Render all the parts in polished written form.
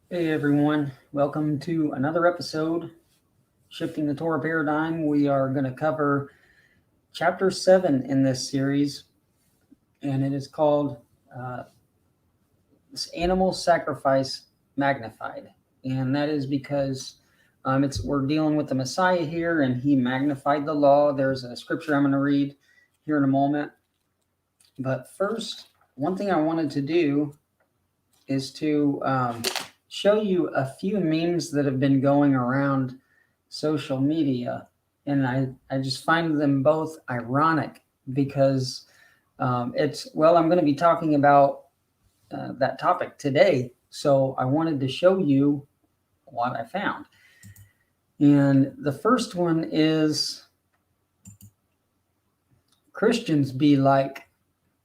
Hey everyone, welcome to another episode, Shifting the Torah Paradigm. We are going to cover chapter 7 in this series, and it is called uh, this Animal Sacrifice Magnified. And that is because we're dealing with the Messiah here, and he magnified the law. There's a scripture I'm going to read here in a moment. But first, one thing I wanted to do is to show you a few memes that have been going around social media. And I just find them both ironic because I'm going to be talking about that topic today. So I wanted to show you what I found. And the first one is Christians be like,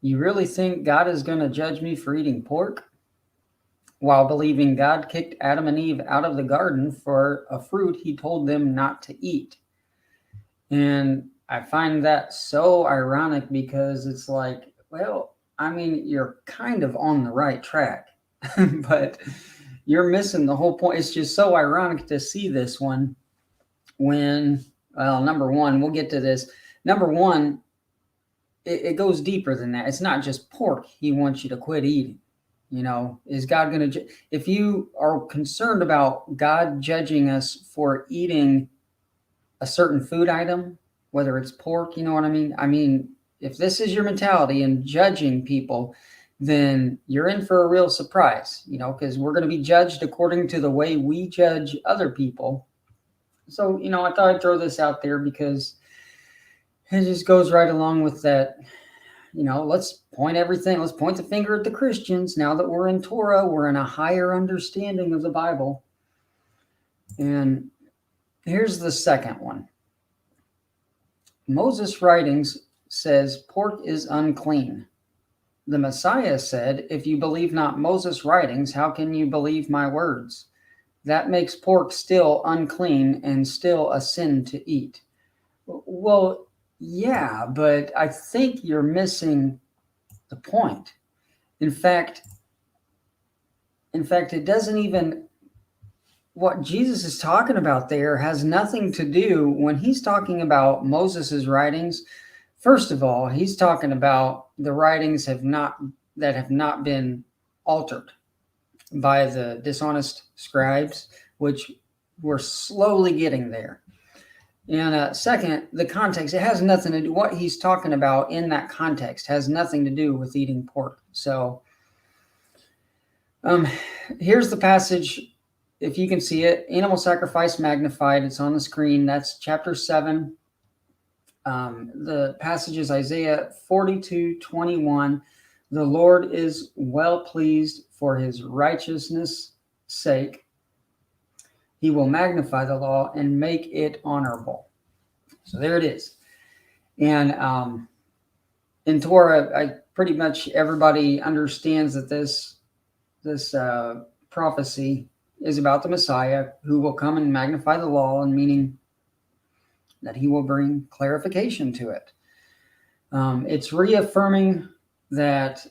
you really think God is going to judge me for eating pork? While believing God kicked Adam and Eve out of the garden for a fruit he told them not to eat. And I find that so ironic because it's like, well, I mean, you're kind of on the right track, but you're missing the whole point. It's just so ironic to see this one when, well, number one, we'll get to this. Number one, it goes deeper than that. It's not just pork he wants you to quit eating. Is God going to, if you are concerned about God judging us for eating a certain food item, whether it's pork, you know what I mean? I mean, if this is your mentality in judging people, then you're in for a real surprise, because we're going to be judged according to the way we judge other people. So, I thought I'd throw this out there because it just goes right along with that. Let's point the finger at the Christians. Now that we're in Torah, we're in a higher understanding of the Bible. And here's the second one. Moses' writings says pork is unclean. The Messiah said, if you believe not Moses' writings, how can you believe my words? That makes pork still unclean and still a sin to eat. Well, yeah, but I think you're missing the point. In fact, it doesn't even, what Jesus is talking about there has nothing to do when he's talking about Moses's writings. First of all, he's talking about the writings that have not been altered by the dishonest scribes, which we're slowly getting there. And second, the context, it has nothing to do, what he's talking about in that context has nothing to do with eating pork. So here's the passage, if you can see it, Animal Sacrifice Magnified. It's on the screen. That's chapter 7. The passage is Isaiah 42:21. The Lord is well pleased for his righteousness' sake. He will magnify the law and make it honorable. So there it is. And in Torah, pretty much everybody understands that this prophecy is about the Messiah who will come and magnify the law, and meaning that he will bring clarification to it. It's reaffirming that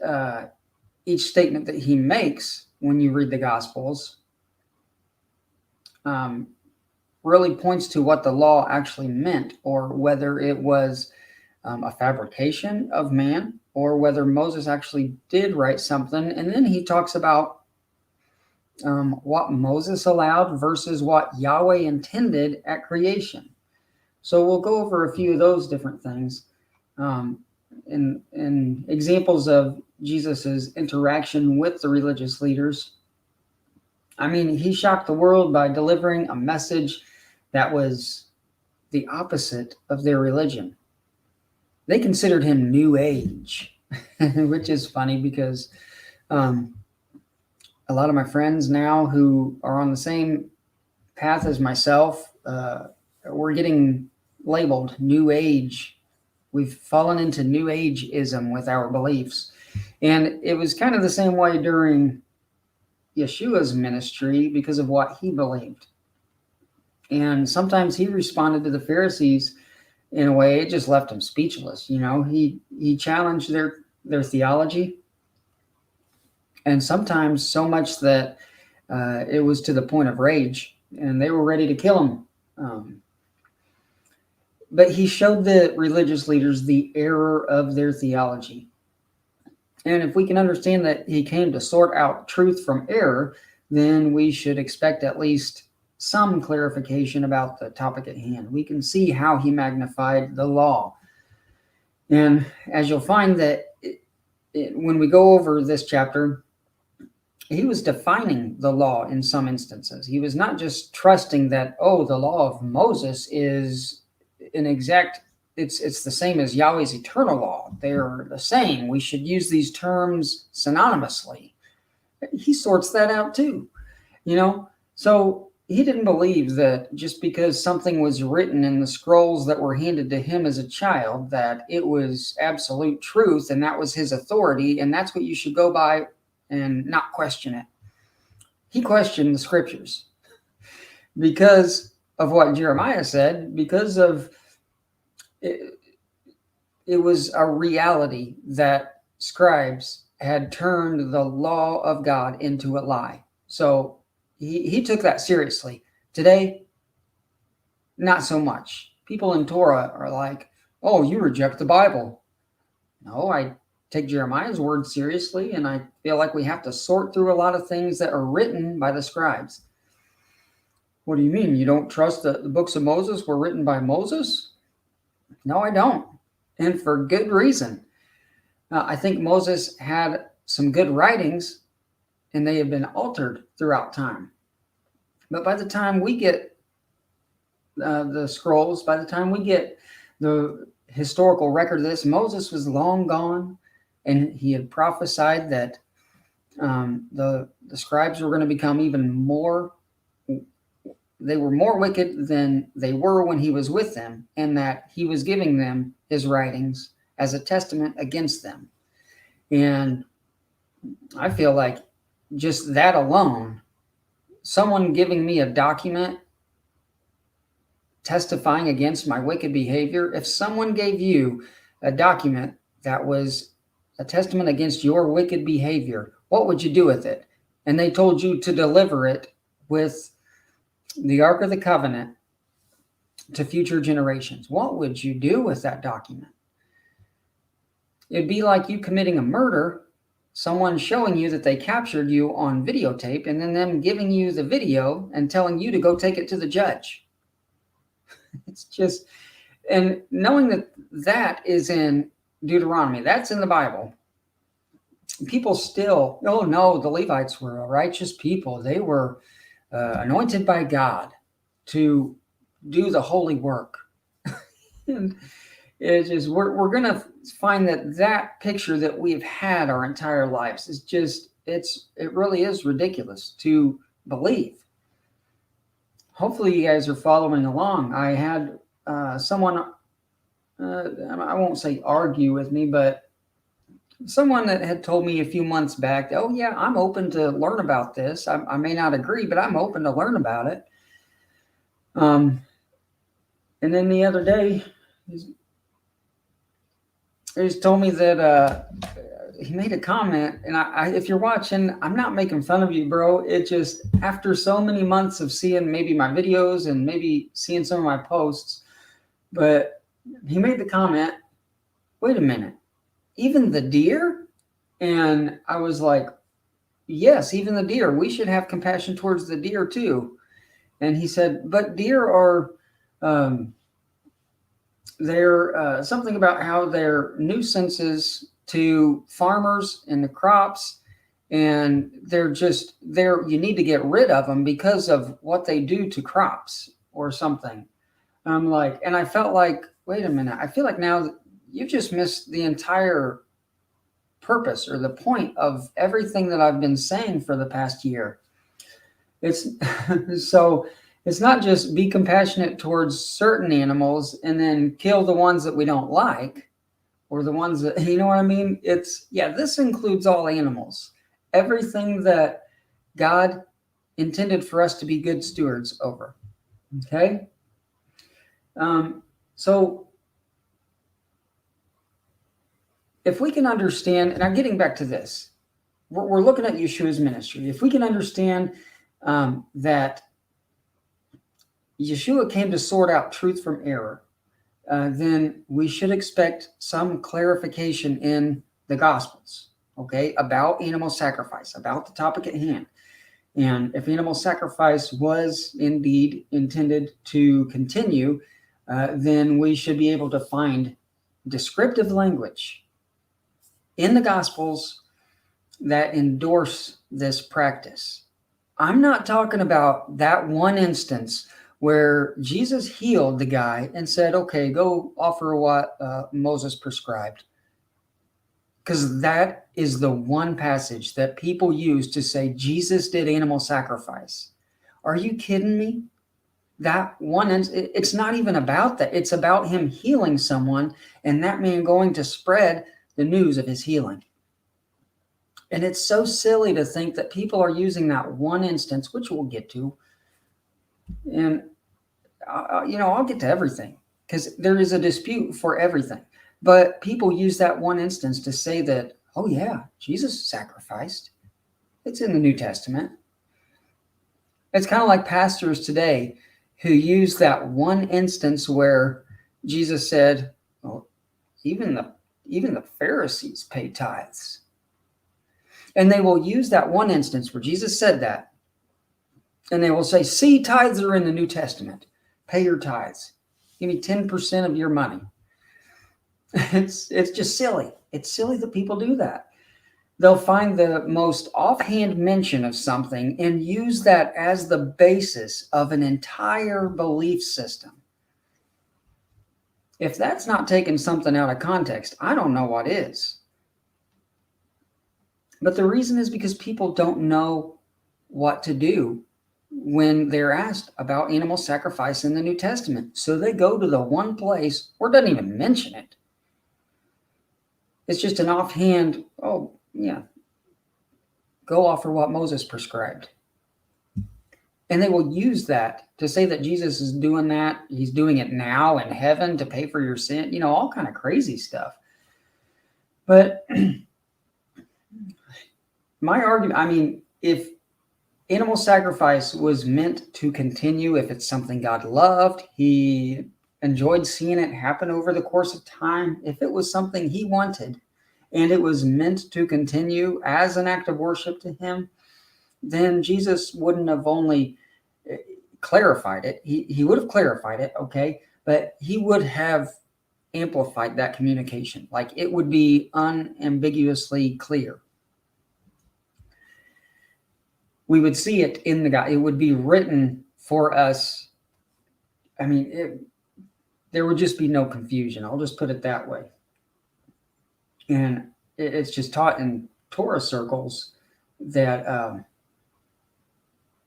each statement that he makes when you read the Gospels really points to what the law actually meant, or whether it was a fabrication of man, or whether Moses actually did write something. And then he talks about what Moses allowed versus what Yahweh intended at creation. So we'll go over a few of those different things in examples of Jesus's interaction with the religious leaders. I mean, he shocked the world by delivering a message that was the opposite of their religion. They considered him New Age, which is funny because a lot of my friends now who are on the same path as myself, we're getting labeled New Age. We've fallen into New Age-ism with our beliefs. And it was kind of the same way during Yeshua's ministry because of what he believed. And sometimes he responded to the Pharisees in a way, it just left him speechless. He challenged their theology. And sometimes so much that it was to the point of rage, and they were ready to kill him. But he showed the religious leaders the error of their theology. And if we can understand that he came to sort out truth from error, then we should expect at least some clarification about the topic at hand. We can see how he magnified the law. And as you'll find that when we go over this chapter, he was defining the law in some instances. He was not just trusting that, oh, the law of Moses is an exact, it's the same as Yahweh's eternal law. They're the same. We should use these terms synonymously. He sorts that out too, So he didn't believe that just because something was written in the scrolls that were handed to him as a child, that it was absolute truth and that was his authority and that's what you should go by and not question it. He questioned the scriptures because of what Jeremiah said, because of it was a reality that scribes had turned the law of God into a lie. So he took that seriously. Today, not so much. People in Torah are like, oh, you reject the Bible. No, I take Jeremiah's word seriously, and I feel like we have to sort through a lot of things that are written by the scribes. What do you mean? You don't trust that the books of Moses were written by Moses? No, I don't. And for good reason. I think Moses had some good writings, and they have been altered throughout time. But by the time we get the scrolls, by the time we get the historical record of this, Moses was long gone, and he had prophesied that the scribes were going to become even more, they were more wicked than they were when he was with them, and that he was giving them his writings as a testament against them. And I feel like just that alone, someone giving me a document testifying against my wicked behavior, if someone gave you a document that was a testament against your wicked behavior, what would you do with it? And they told you to deliver it with the Ark of the Covenant to future generations. What would you do with that document? It'd be like you committing a murder, someone showing you that they captured you on videotape, and then them giving you the video and telling you to go take it to the judge. It's just, and knowing that that is in Deuteronomy, that's in the Bible, people still, oh no, the Levites were a righteous people. They were anointed by God to do the holy work. And it's just, we're going to find that picture that we've had our entire lives is just, it really is ridiculous to believe. Hopefully you guys are following along. I had someone, I won't say argue with me, but someone that had told me a few months back, oh yeah, I'm open to learn about this. I may not agree, but I'm open to learn about it. And then the other day, he's told me that he made a comment, and I, if you're watching, I'm not making fun of you, bro. It just, after so many months of seeing maybe my videos and maybe seeing some of my posts, but he made the comment, wait a minute, even the deer? And I was like, yes, even the deer. We should have compassion towards the deer too. And he said, but deer are, they're something about how they're nuisances to farmers and the crops, and they're you need to get rid of them because of what they do to crops or something. I'm like, and I felt like, wait a minute, I feel like now you've just missed the entire purpose or the point of everything that I've been saying for the past year. It's so it's not just be compassionate towards certain animals and then kill the ones that we don't like, or the ones that, you know what I mean? It's, yeah, this includes all animals, everything that God intended for us to be good stewards over. Okay. So if we can understand, and I'm getting back to this, we're looking at Yeshua's ministry. If we can understand that Yeshua came to sort out truth from error, then we should expect some clarification in the Gospels, okay, about animal sacrifice, about the topic at hand. And if animal sacrifice was indeed intended to continue, then we should be able to find descriptive language in the Gospels that endorse this practice. I'm not talking about that one instance where Jesus healed the guy and said, okay, go offer what Moses prescribed. Because that is the one passage that people use to say Jesus did animal sacrifice. Are you kidding me? That one, it's not even about that. It's about him healing someone and that man going to spread the news of his healing. And it's so silly to think that people are using that one instance, which we'll get to. And, I'll get to everything because there is a dispute for everything. But people use that one instance to say that, oh, yeah, Jesus sacrificed. It's in the New Testament. It's kind of like pastors today who use that one instance where Jesus said, well, even the Pharisees pay tithes. And they will use that one instance where Jesus said that. And they will say, see, tithes are in the New Testament. Pay your tithes. Give me 10% of your money. It's just silly. It's silly that people do that. They'll find the most offhand mention of something and use that as the basis of an entire belief system. If that's not taking something out of context, I don't know what is. But the reason is because people don't know what to do when they're asked about animal sacrifice in the New Testament. So they go to the one place where it doesn't even mention it. It's just an offhand, oh, yeah, go offer what Moses prescribed. And they will use that to say that Jesus is doing that. He's doing it now in heaven to pay for your sin, all kind of crazy stuff. But my argument, if animal sacrifice was meant to continue, if it's something God loved, he enjoyed seeing it happen over the course of time, if it was something he wanted and it was meant to continue as an act of worship to him, then Jesus wouldn't have only clarified it. He would have clarified it, okay, but he would have amplified that communication. Like it would be unambiguously clear. We would see it in the God. It would be written for us. There would just be no confusion. I'll just put it that way. And it's just taught in Torah circles that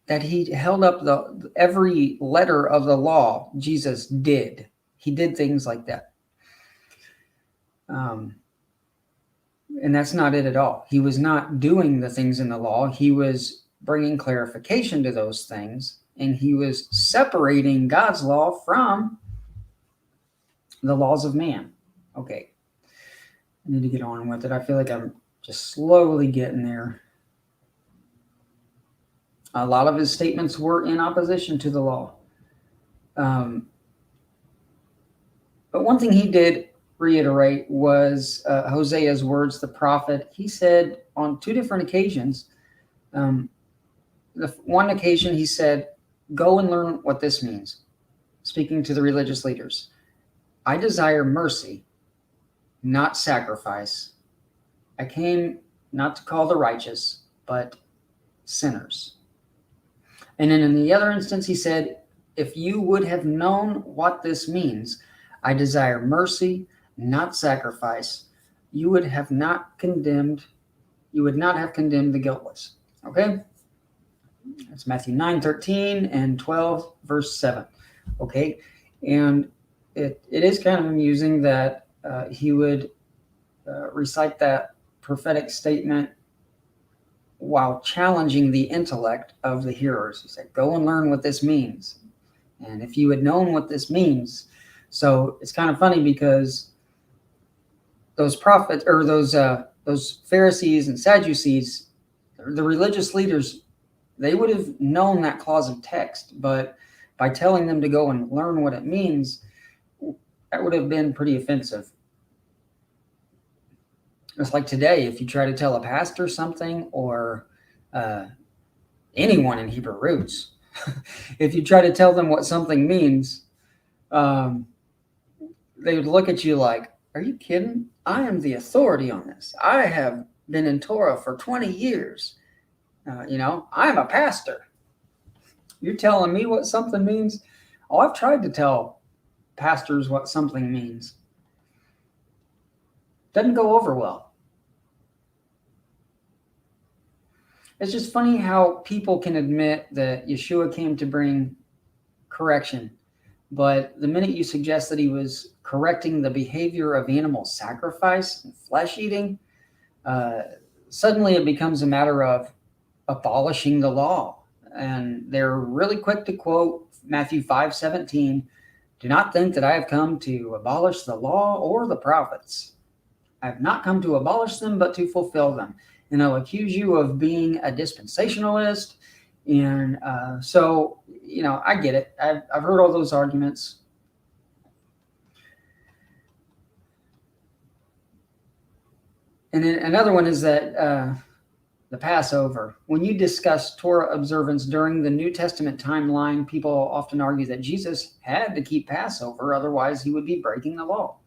that he held up every letter of the law. Jesus did. He did things like that. And that's not it at all. He was not doing the things in the law. He was bringing clarification to those things, and he was separating God's law from the laws of man. Okay, I need to get on with it. I feel like I'm just slowly getting there. A lot of his statements were in opposition to the law. But one thing he did reiterate was Hosea's words, the prophet. He said on two different occasions, the one occasion he said, go and learn what this means, speaking to the religious leaders. I desire mercy, not sacrifice. I came not to call the righteous, but sinners. And then in the other instance, he said, if you would have known what this means, I desire mercy, not sacrifice, you would have not have condemned the guiltless. Okay? That's Matthew 9:13 and 12, verse 7. Okay? And it is kind of amusing that he would recite that prophetic statement while challenging the intellect of the hearers. He said, go and learn what this means. And if you had known what this means. So it's kind of funny because those prophets or those Pharisees and Sadducees, the religious leaders, They would have known that clause of text, but by telling them to go and learn what it means, that would have been pretty offensive. It's like today, if you try to tell a pastor something, or anyone in Hebrew roots, if you try to tell them what something means, they would look at you like, are you kidding? I am the authority on this. I have been in Torah for 20 years. I'm a pastor. You're telling me what something means? Oh, I've tried to tell pastors what something means. Doesn't go over well. It's just funny how people can admit that Yeshua came to bring correction, but the minute you suggest that he was correcting the behavior of animal sacrifice and flesh eating, suddenly it becomes a matter of abolishing the law. And they're really quick to quote Matthew 5:17, "Do not think that I have come to abolish the law or the prophets. I have not come to abolish them, but to fulfill them." And they'll accuse you of being a dispensationalist. And so, I get it. I've heard all those arguments. And then another one is that the Passover. When you discuss Torah observance during the New Testament timeline, people often argue that Jesus had to keep Passover, otherwise he would be breaking the law.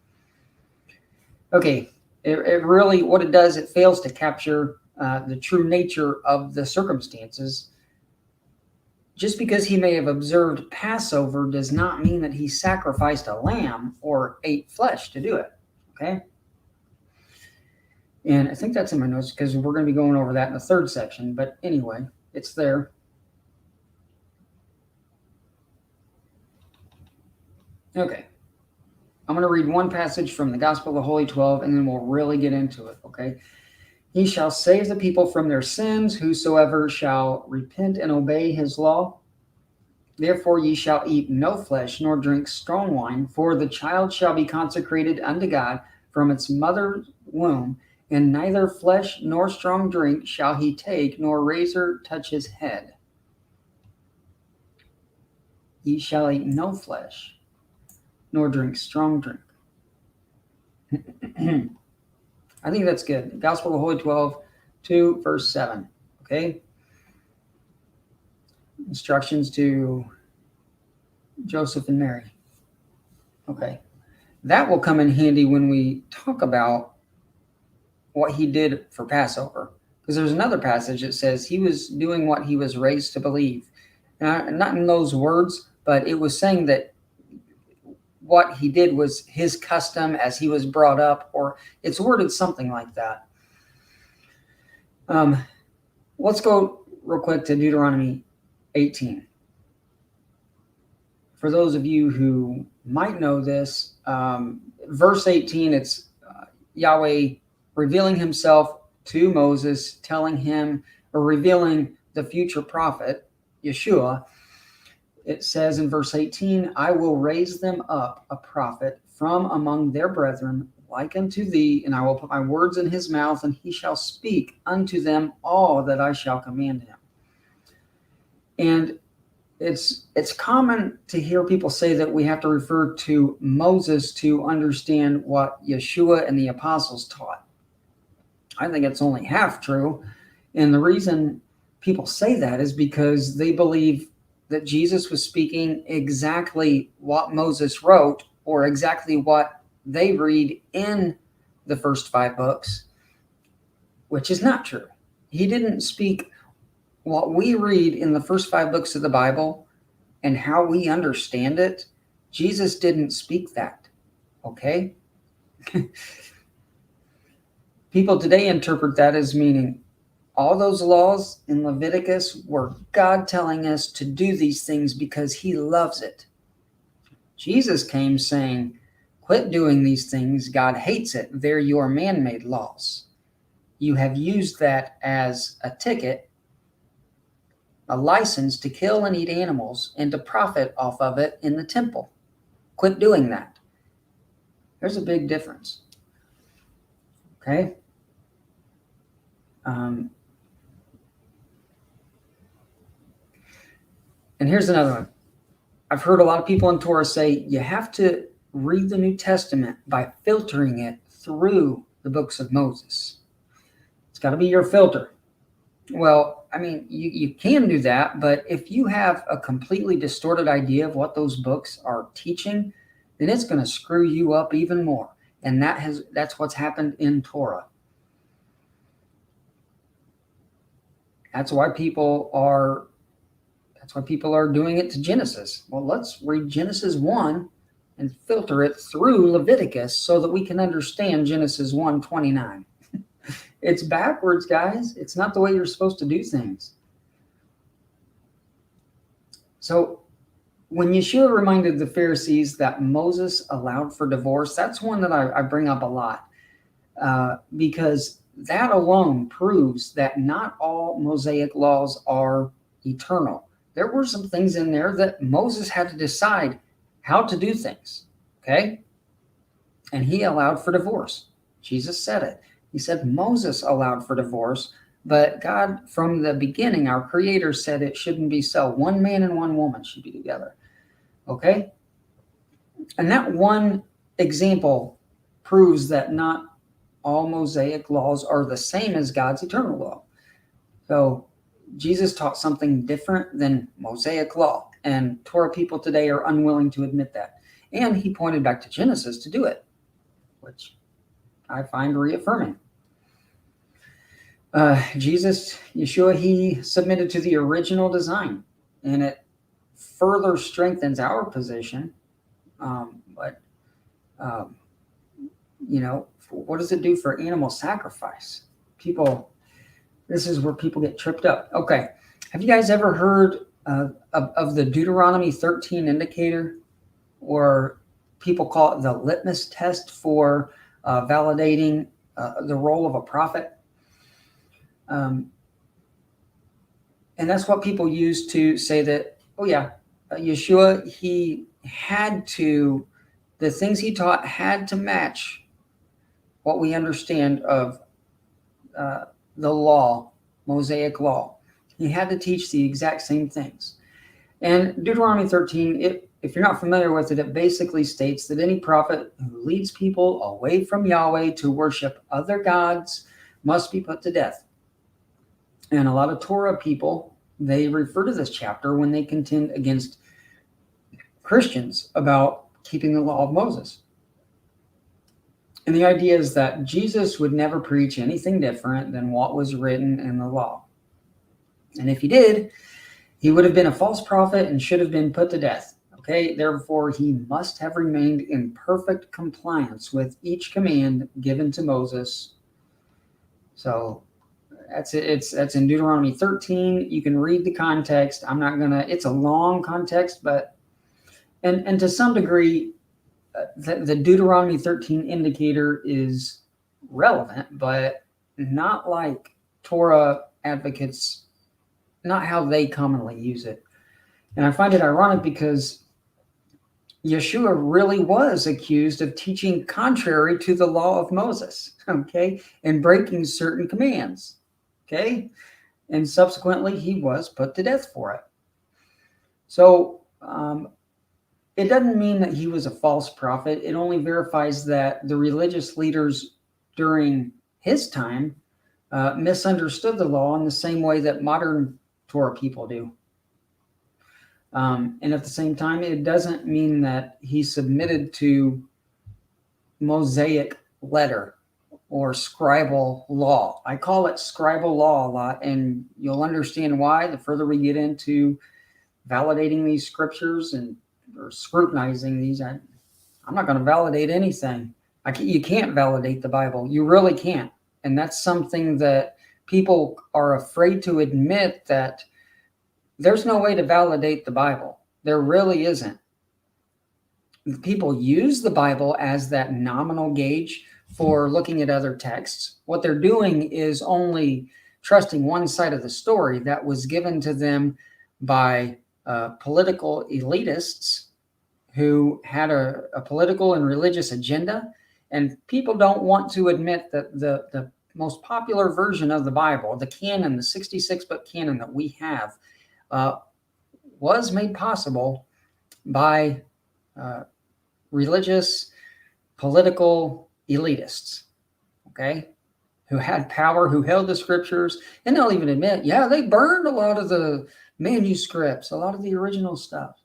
Okay, it really, what it does, it fails to capture the true nature of the circumstances. Just because he may have observed Passover does not mean that he sacrificed a lamb or ate flesh to do it, okay? And I think that's in my notes because we're going to be going over that in the third section. But anyway, it's there. Okay. I'm going to read one passage from the Gospel of the Holy 12, and then we'll really get into it, okay? He shall save the people from their sins, whosoever shall repent and obey his law. Therefore ye shall eat no flesh, nor drink strong wine, for the child shall be consecrated unto God from its mother's womb, and neither flesh nor strong drink shall he take, nor razor touch his head. Ye shall eat no flesh, nor drink strong drink. I think that's good. Gospel of the Holy 12, 2, verse 7. Okay? Instructions to Joseph and Mary. Okay. That will come in handy when we talk about what he did for Passover. Because there's another passage that says he was doing what he was raised to believe. Now, not in those words, but it was saying that what he did was his custom as he was brought up, or it's worded something like that. Let's go real quick to Deuteronomy 18. For those of you who might know this, verse 18, it's Yahweh revealing himself to Moses, telling him, or revealing the future prophet, Yeshua. It says in verse 18, I will raise them up a prophet from among their brethren, like unto thee, and I will put my words in his mouth, and he shall speak unto them all that I shall command him. And it's common to hear people say that we have to refer to Moses to understand what Yeshua and the apostles taught. I think it's only half true. And the reason people say that is because they believe that Jesus was speaking exactly what Moses wrote, or exactly what they read in the first 5 books, which is not true. He didn't speak what we read in the first 5 books of the Bible and how we understand it. Jesus didn't speak that, okay? People today interpret that as meaning all those laws in Leviticus were God telling us to do these things because he loves it. Jesus came saying, quit doing these things. God hates it. They're your man-made laws. You have used that as a ticket, a license to kill and eat animals and to profit off of it in the temple. Quit doing that. There's a big difference. Okay? And here's another one. I've heard a lot of people in Torah say you have to read the New Testament by filtering it through the books of Moses. It's got to be your filter. Well, I mean, you can do that, but if you have a completely distorted idea of what those books are teaching, then it's going to screw you up even more. And that's what's happened in Torah. That's why people are doing it to Genesis. Well, let's read Genesis 1 and filter it through Leviticus so that we can understand Genesis 1:29. It's backwards, guys. It's not the way you're supposed to do things. So when Yeshua reminded the Pharisees that Moses allowed for divorce, that's one that I bring up a lot because that alone proves that not all Mosaic laws are eternal. There were some things in there that Moses had to decide how to do things, okay? And he allowed for divorce. Jesus said it. He said Moses allowed for divorce, but God, from the beginning, our Creator said it shouldn't be so. One man and one woman should be together, okay? And that one example proves that not all Mosaic laws are the same as God's eternal law. So Jesus taught something different than Mosaic law, and Torah people today are unwilling to admit that. And he pointed back to Genesis to do it, which I find reaffirming. Yeshua, he submitted to the original design, and it further strengthens our position. What does it do for animal sacrifice? This is where people get tripped up. Okay. Have you guys ever heard of the Deuteronomy 13 indicator, or people call it the litmus test for validating the role of a prophet? And that's what people use to say that, Yeshua, the things he taught had to match what we understand of the law, Mosaic law. He had to teach the exact same things. And Deuteronomy 13, if you're not familiar with it, it basically states that any prophet who leads people away from Yahweh to worship other gods must be put to death. And a lot of Torah people, they refer to this chapter when they contend against Christians about keeping the law of Moses. And the idea is that Jesus would never preach anything different than what was written in the law. And if he did, he would have been a false prophet and should have been put to death. Okay, therefore, he must have remained in perfect compliance with each command given to Moses. So that's in Deuteronomy 13. You can read the context. It's a long context, but, and to some degree, the Deuteronomy 13 indicator is relevant, but not like Torah advocates, not how they commonly use it. And I find it ironic because Yeshua really was accused of teaching contrary to the law of Moses, okay, and breaking certain commands, okay? And subsequently, he was put to death for it. So, it doesn't mean that he was a false prophet. It only verifies that the religious leaders during his time misunderstood the law in the same way that modern Torah people do. And at the same time, it doesn't mean that he submitted to Mosaic letter or scribal law. I call it scribal law a lot, and you'll understand why the further we get into validating these scriptures or scrutinizing these. I'm not going to validate anything. You can't validate the Bible. You really can't. And that's something that people are afraid to admit, that there's no way to validate the Bible. There really isn't. People use the Bible as that nominal gauge for looking at other texts. What they're doing is only trusting one side of the story that was given to them by political elitists who had a political and religious agenda. And people don't want to admit that the most popular version of the Bible, the canon, the 66-book canon that we have, was made possible by religious, political elitists, okay, who had power, who held the scriptures, and they'll even admit, yeah, they burned a lot of the manuscripts, a lot of the original stuff.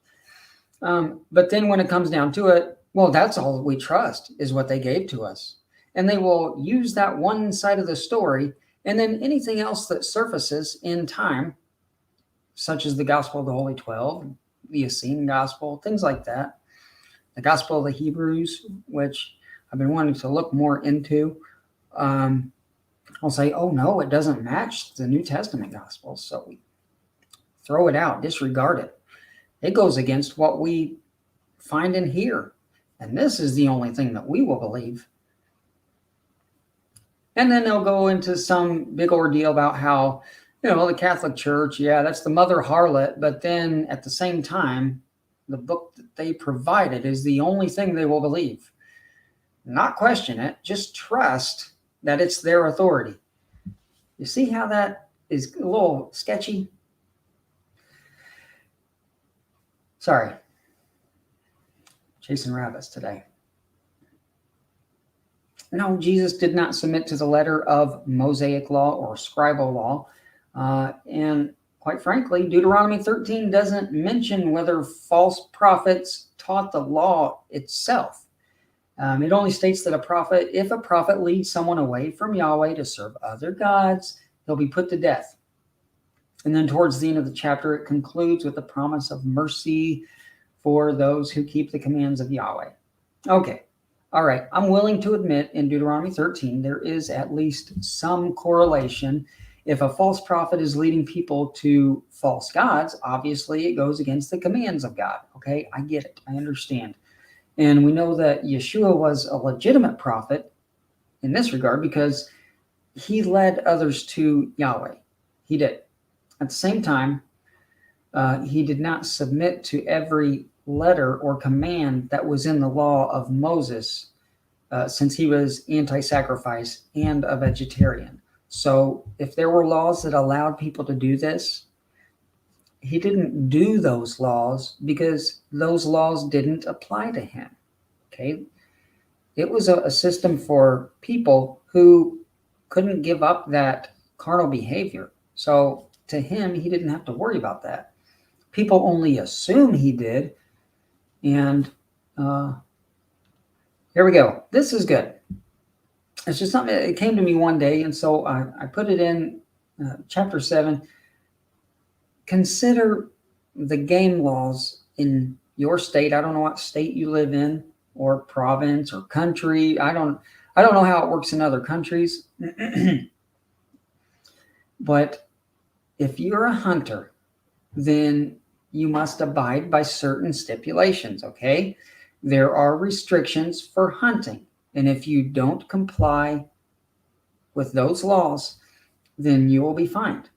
But then when it comes down to it, well, that's all that we trust is what they gave to us. And they will use that one side of the story, and then anything else that surfaces in time, such as the Gospel of the Holy 12, the Essene Gospel, things like that, the Gospel of the Hebrews, which I've been wanting to look more into, I'll say, oh no, it doesn't match the New Testament Gospels, so we throw it out, disregard it. It goes against what we find in here, and this is the only thing that we will believe. And then they'll go into some big ordeal about how, the Catholic Church, yeah, that's the mother harlot, but then at the same time, the book that they provided is the only thing they will believe. Not question it, just trust that it's their authority. You see how that is a little sketchy? Sorry. Chasing rabbits today. No, Jesus did not submit to the letter of Mosaic law or scribal law. And quite frankly, Deuteronomy 13 doesn't mention whether false prophets taught the law itself. It only states that if a prophet leads someone away from Yahweh to serve other gods, he'll be put to death. And then towards the end of the chapter, it concludes with the promise of mercy for those who keep the commands of Yahweh. Okay. All right. I'm willing to admit in Deuteronomy 13, there is at least some correlation. If a false prophet is leading people to false gods, obviously it goes against the commands of God. Okay. I get it. I understand. And we know that Yeshua was a legitimate prophet in this regard because he led others to Yahweh. He did. At the same time, he did not submit to every letter or command that was in the law of Moses, since he was anti-sacrifice and a vegetarian. So if there were laws that allowed people to do this, he didn't do those laws because those laws didn't apply to him. Okay? It was a system for people who couldn't give up that carnal behavior. So to him, he didn't have to worry about that. People only assume he did. And here we go. This is good. It's just something that it came to me one day, and so I put it in chapter 7. Consider the game laws in your state. I don't know what state you live in, or province, or country. I don't know how it works in other countries. But if you're a hunter, then you must abide by certain stipulations, okay? There are restrictions for hunting. And if you don't comply with those laws, then you will be fined.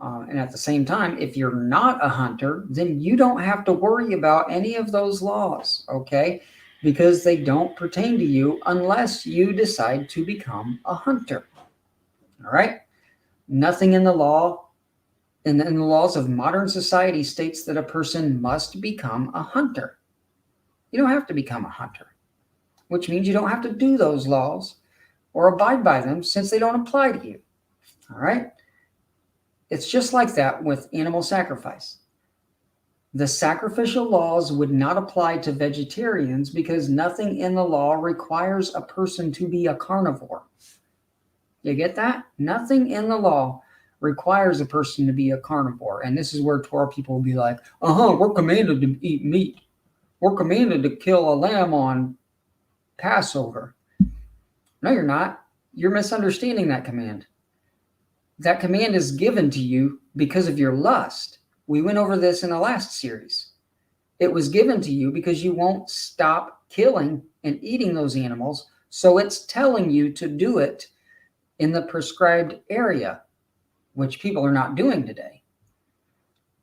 And at the same time, if you're not a hunter, then you don't have to worry about any of those laws, okay? Because they don't pertain to you unless you decide to become a hunter. All right? Nothing in the law, in the laws of modern society, states that a person must become a hunter. You don't have to become a hunter, which means you don't have to do those laws or abide by them since they don't apply to you. All right? It's just like that with animal sacrifice. The sacrificial laws would not apply to vegetarians because nothing in the law requires a person to be a carnivore. You get that? Nothing in the law requires a person to be a carnivore. And this is where Torah people will be like, we're commanded to eat meat. We're commanded to kill a lamb on Passover. No, you're not. You're misunderstanding that command. That command is given to you because of your lust. We went over this in the last series. It was given to you because you won't stop killing and eating those animals. So it's telling you to do it in the prescribed area, which people are not doing today.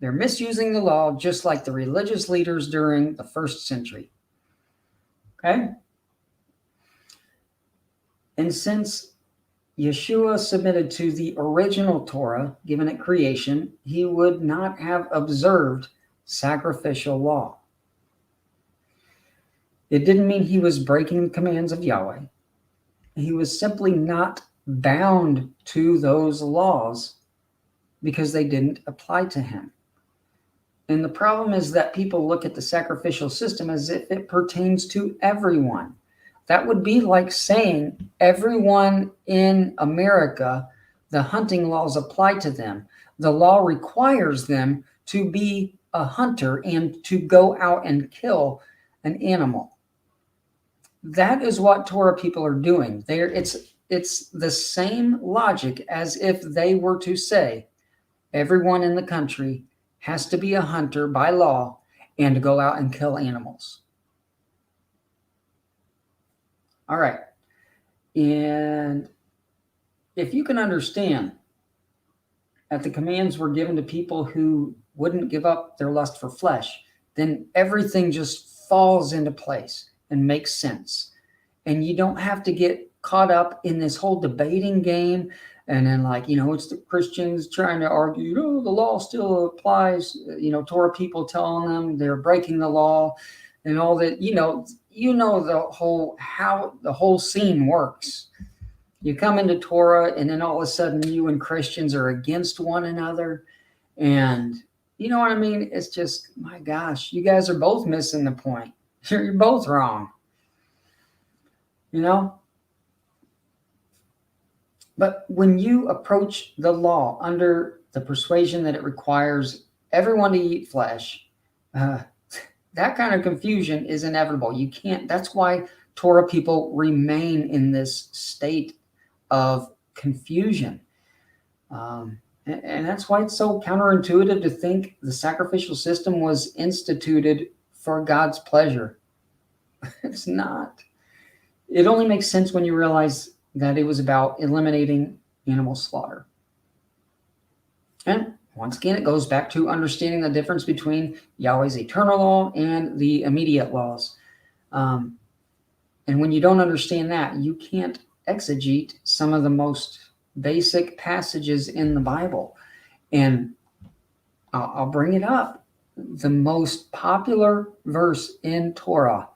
They're misusing the law just like the religious leaders during the first century. Okay? And since Yeshua submitted to the original Torah given at creation, he would not have observed sacrificial law. It didn't mean he was breaking the commands of Yahweh. He was simply not bound to those laws because they didn't apply to him. And the problem is that people look at the sacrificial system as if it pertains to everyone. That would be like saying everyone in America, the hunting laws apply to them. The law requires them to be a hunter and to go out and kill an animal. That is what Torah people are doing. It's the same logic as if they were to say everyone in the country has to be a hunter by law and to go out and kill animals. All right. And if you can understand that the commands were given to people who wouldn't give up their lust for flesh, then everything just falls into place and makes sense. And you don't have to get caught up in this whole debating game. And then it's the Christians trying to argue, the law still applies. Torah people telling them they're breaking the law and all that. How the whole scene works. You come into Torah and then all of a sudden you and Christians are against one another. And you know what I mean? It's just, my gosh, you guys are both missing the point. You're both wrong. But when you approach the law under the persuasion that it requires everyone to eat flesh, that kind of confusion is inevitable. You can't. That's why Torah people remain in this state of confusion. And that's why it's so counterintuitive to think the sacrificial system was instituted for God's pleasure. It's not. It only makes sense when you realize that it was about eliminating animal slaughter. And once again, it goes back to understanding the difference between Yahweh's eternal law and the immediate laws. And when you don't understand that, you can't exegete some of the most basic passages in the Bible. And I'll bring it up. The most popular verse in Torah.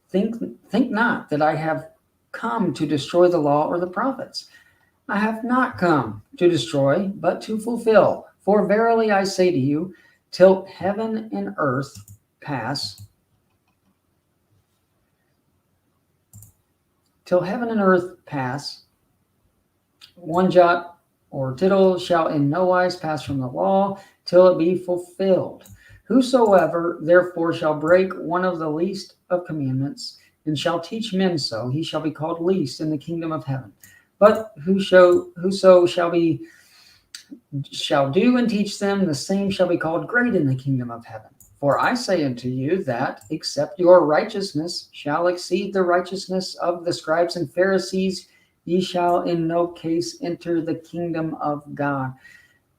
Think not that I have come to destroy the law or the prophets. I have not come to destroy, but to fulfill. For verily I say to you, till heaven and earth pass, one jot or tittle shall in no wise pass from the law, till it be fulfilled. Whosoever therefore shall break one of the least of commandments, and shall teach men so, he shall be called least in the kingdom of heaven. But whoso shall do and teach them, the same shall be called great in the kingdom of heaven. For I say unto you that, except your righteousness shall exceed the righteousness of the scribes and Pharisees, ye shall in no case enter the kingdom of God,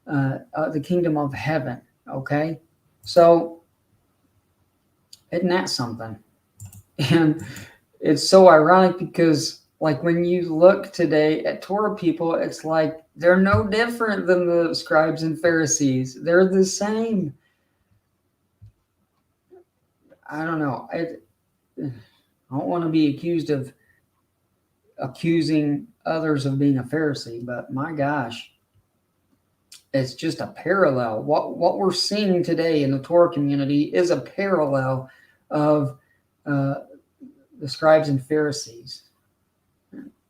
the kingdom of heaven. Okay? So, isn't that something? And it's so ironic because, when you look today at Torah people, it's like they're no different than the scribes and Pharisees. They're the same. I don't know. I don't want to be accused of accusing others of being a Pharisee, but my gosh, it's just a parallel. What we're seeing today in the Torah community is a parallel of the scribes and Pharisees.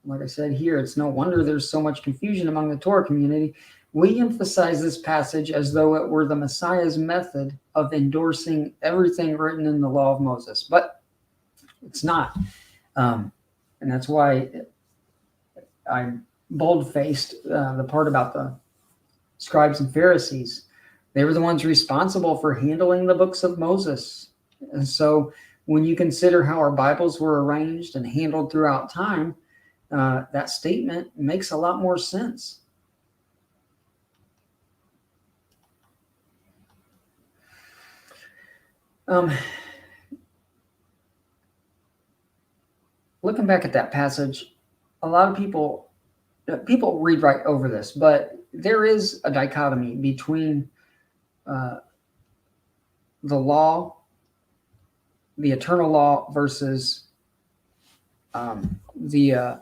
Like I said here, it's no wonder there's so much confusion among the Torah community. We emphasize this passage as though it were the Messiah's method of endorsing everything written in the law of Moses, but it's not. And that's why I bold-faced the part about the scribes and Pharisees. They were the ones responsible for handling the books of Moses. And so when you consider how our Bibles were arranged and handled throughout time, that statement makes a lot more sense. Looking back at that passage, a lot of people read right over this, but there is a dichotomy between the law, the eternal law versus the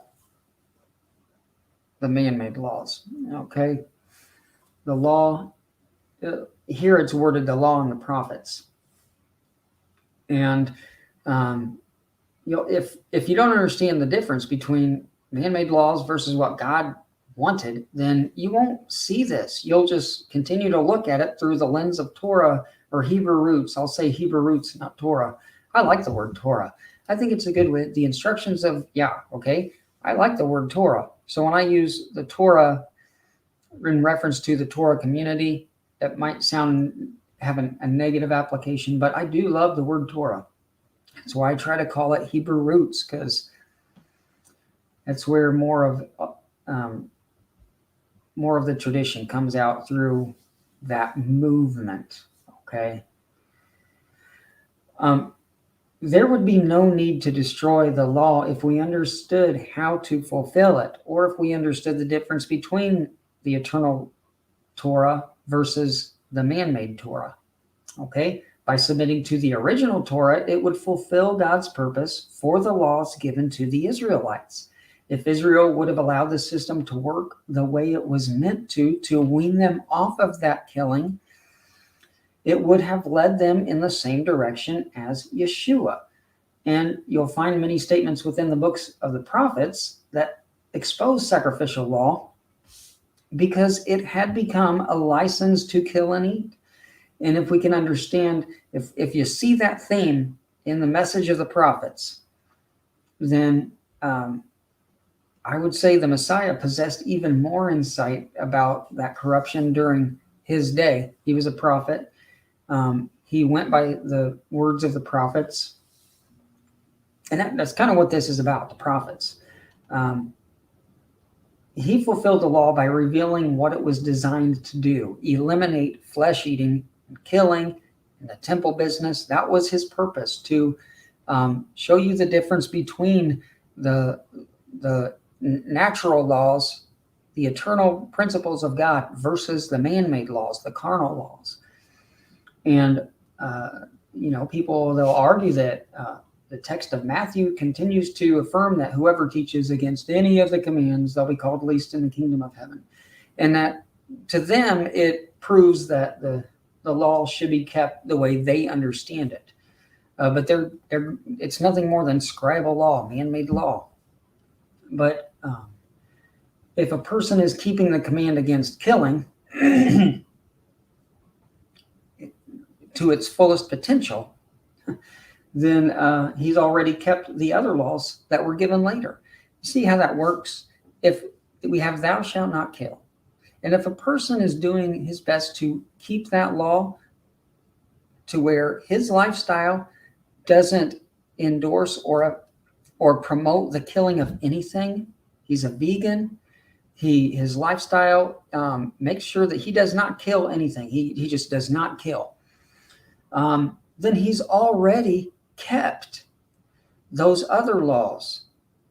man-made laws. Okay, the law, here it's worded the law and the prophets. And if you don't understand the difference between man-made laws versus what God wanted, then you won't see this. You'll just continue to look at it through the lens of Torah or Hebrew roots. I'll say Hebrew roots, not Torah. I like the word Torah. I think it's a good way. The instructions of okay. I like the word Torah. So when I use the Torah in reference to the Torah community, that might have a negative application, but I do love the word Torah. That's why I try to call it Hebrew roots, because that's where more of the tradition comes out through that movement. Okay. There would be no need to destroy the law if we understood how to fulfill it, or if we understood the difference between the eternal Torah versus the man-made Torah. Okay? By submitting to the original Torah, it would fulfill God's purpose for the laws given to the Israelites. If Israel would have allowed the system to work the way it was meant to wean them off of that killing, it would have led them in the same direction as Yeshua. And you'll find many statements within the books of the prophets that expose sacrificial law because it had become a license to kill and eat. And if we can understand, if you see that theme in the message of the prophets, then I would say the Messiah possessed even more insight about that corruption during his day. He was a prophet. He went by the words of the prophets. And that's kind of what this is about, the prophets. He fulfilled the law by revealing what it was designed to do: eliminate flesh eating and killing and the temple business. That was his purpose, to show you the difference between the natural laws, the eternal principles of God, versus the man-made laws, the carnal laws. And people, they'll argue that the text of Matthew continues to affirm that whoever teaches against any of the commands, they'll be called least in the kingdom of heaven. And that to them, it proves that the law should be kept the way they understand it. But it's nothing more than scribal law, man-made law. But if a person is keeping the command against killing to its fullest potential, then he's already kept the other laws that were given later. You see how that works? If we have thou shalt not kill, and if a person is doing his best to keep that law to where his lifestyle doesn't endorse or promote the killing of anything, he's a vegan, his lifestyle makes sure that he does not kill anything. He just does not kill. Then he's already kept those other laws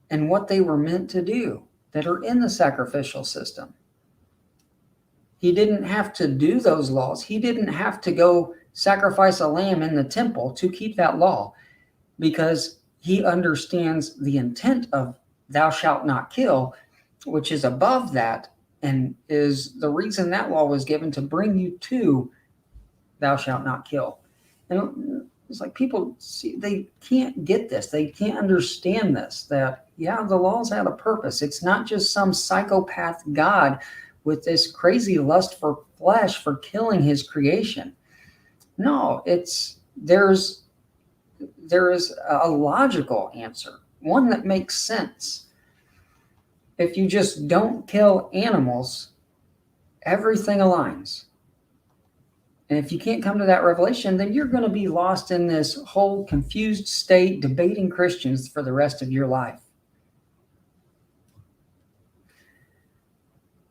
and what they were meant to do that are in the sacrificial system. He didn't have to do those laws. He didn't have to go sacrifice a lamb in the temple to keep that law, because he understands the intent of thou shalt not kill, which is above that and is the reason that law was given, to bring you to thou shalt not kill. And it's like people see, they can't get this. They can't understand this, that, the laws had a purpose. It's not just some psychopath God with this crazy lust for flesh for killing his creation. No, there is a logical answer, one that makes sense. If you just don't kill animals, everything aligns. And if you can't come to that revelation, then you're going to be lost in this whole confused state debating Christians for the rest of your life.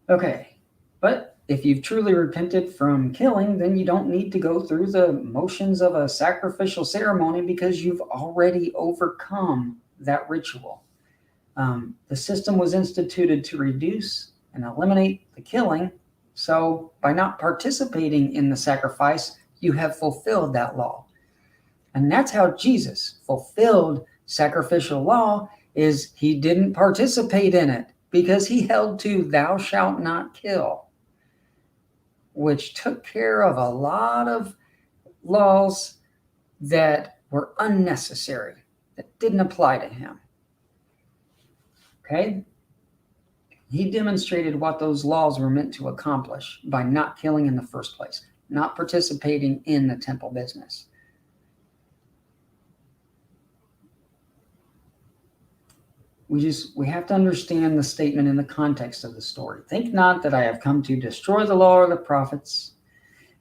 Okay, but if you've truly repented from killing, then you don't need to go through the motions of a sacrificial ceremony, because you've already overcome that ritual. The system was instituted to reduce and eliminate the killing. So by not participating in the sacrifice, you have fulfilled that law. And that's how Jesus fulfilled sacrificial law, is he didn't participate in it because he held to thou shalt not kill, which took care of a lot of laws that were unnecessary, that didn't apply to him. Okay? He demonstrated what those laws were meant to accomplish by not killing in the first place, not participating in the temple business. We have to understand the statement in the context of the story. Think not that I have come to destroy the law or the prophets.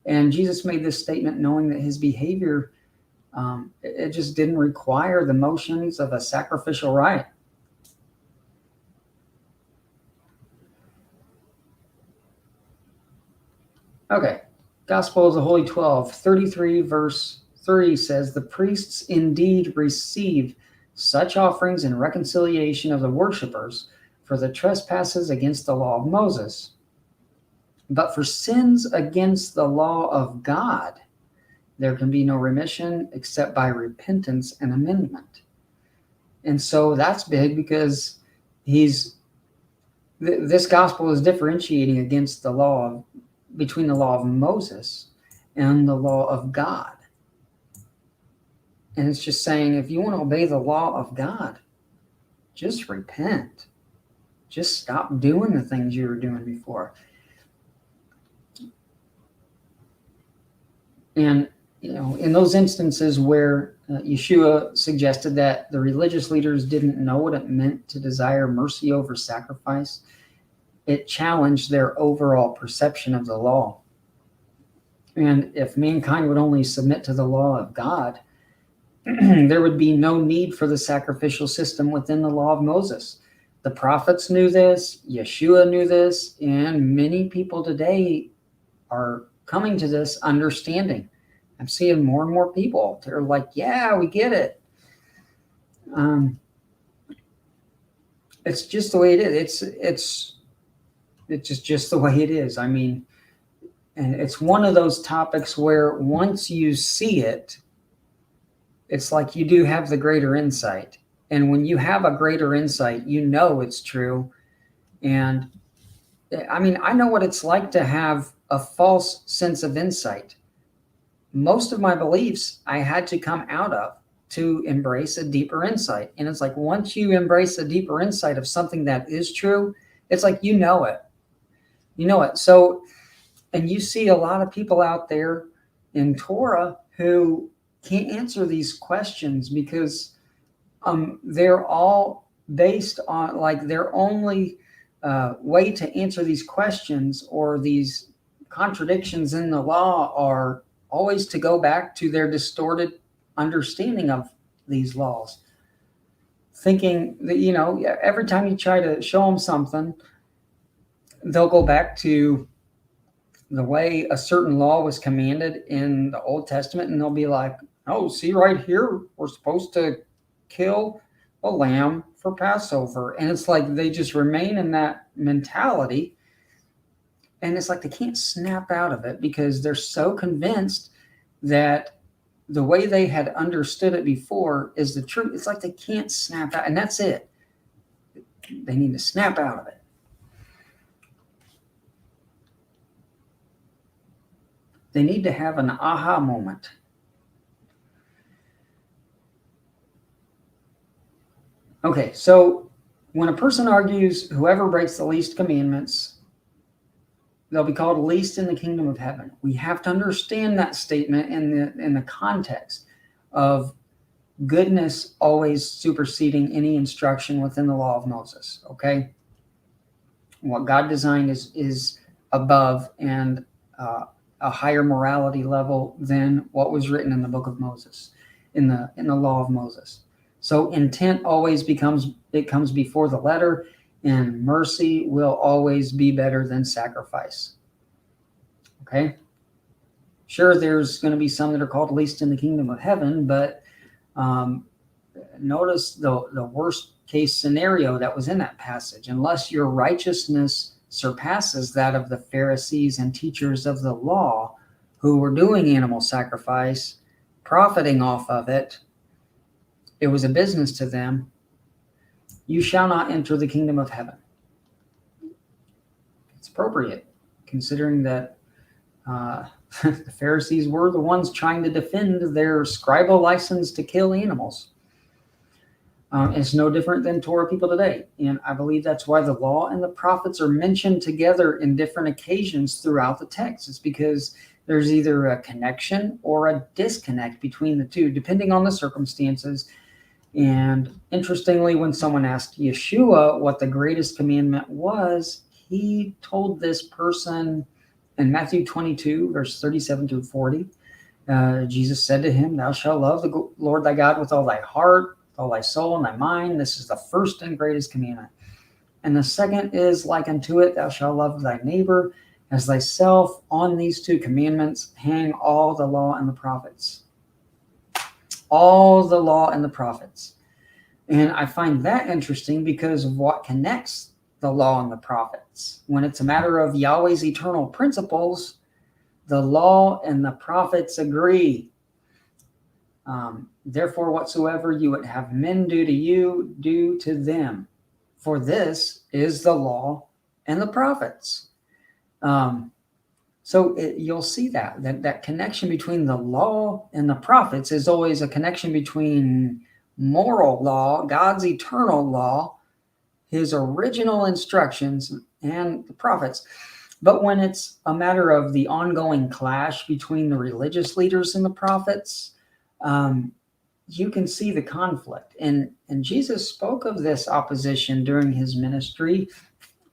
And Jesus made this statement knowing that his behavior, it just didn't require the motions of a sacrificial rite. Okay, Gospel of the Holy 12, 33 verse 3 says, the priests indeed receive such offerings in reconciliation of the worshippers for the trespasses against the law of Moses. But for sins against the law of God, there can be no remission except by repentance and amendment. And so that's big, because this gospel is differentiating against the law between the law of Moses and the law of God. And it's just saying, if you want to obey the law of God, just repent. Just stop doing the things you were doing before. And, in those instances where Yeshua suggested that the religious leaders didn't know what it meant to desire mercy over sacrifice, it challenged their overall perception of the law. And if mankind would only submit to the law of God, there would be no need for the sacrificial system within the law of Moses. The prophets knew this, Yeshua knew this, and many people today are coming to this understanding. I'm seeing more and more people. They're like, yeah, we get it. It's just the way it is. It's just the way it is. I mean, and it's one of those topics where once you see it, it's like you do have the greater insight. And when you have a greater insight, you know it's true. And I mean, I know what it's like to have a false sense of insight. Most of my beliefs I had to come out of to embrace a deeper insight. And it's like, once you embrace a deeper insight of something that is true, it's like, you know it. You know it. So, and you see a lot of people out there in Torah who can't answer these questions because they're all based on, like, their only way to answer these questions or these contradictions in the law are always to go back to their distorted understanding of these laws, thinking that, every time you try to show them something, they'll go back to the way a certain law was commanded in the Old Testament, and they'll be like, oh, see right here, we're supposed to kill a lamb for Passover. And it's like they just remain in that mentality. And it's like they can't snap out of it because they're so convinced that the way they had understood it before is the truth. It's like they can't snap out, and that's it. They need to snap out of it. They need to have an aha moment. Okay, so when a person argues whoever breaks the least commandments, they'll be called least in the kingdom of heaven. We have to understand that statement in the context of goodness always superseding any instruction within the law of Moses. Okay, what God designed is above and a higher morality level than what was written in the book of Moses, in the law of Moses. So intent always comes before the letter, and mercy will always be better than sacrifice. Okay? Sure, there's going to be some that are called least in the kingdom of heaven, but notice the worst case scenario that was in that passage. Unless your righteousness surpasses that of the Pharisees and teachers of the law, who were doing animal sacrifice, profiting off of it. It was a business to them. You shall not enter the kingdom of heaven. It's appropriate, considering that the Pharisees were the ones trying to defend their scribal license to kill animals. It's no different than Torah people today. And I believe that's why the law and the prophets are mentioned together in different occasions throughout the text. It's because there's either a connection or a disconnect between the two, depending on the circumstances. And interestingly, when someone asked Yeshua what the greatest commandment was, he told this person in Matthew 22, verse 37 through 40, Jesus said to him, "Thou shalt love the Lord thy God with all thy heart, all thy soul, and thy mind. This is the first and greatest commandment. And the second is like unto it, thou shalt love thy neighbor as thyself. On these two commandments hang all the law and the prophets." All the law and the prophets. And I find that interesting because of what connects the law and the prophets. When it's a matter of Yahweh's eternal principles, the law and the prophets agree. Therefore, whatsoever you would have men do to you, do to them. For this is the law and the prophets. You'll see that connection between the law and the prophets is always a connection between moral law, God's eternal law, his original instructions, and the prophets. But when it's a matter of the ongoing clash between the religious leaders and the prophets, you can see the conflict. And Jesus spoke of this opposition during his ministry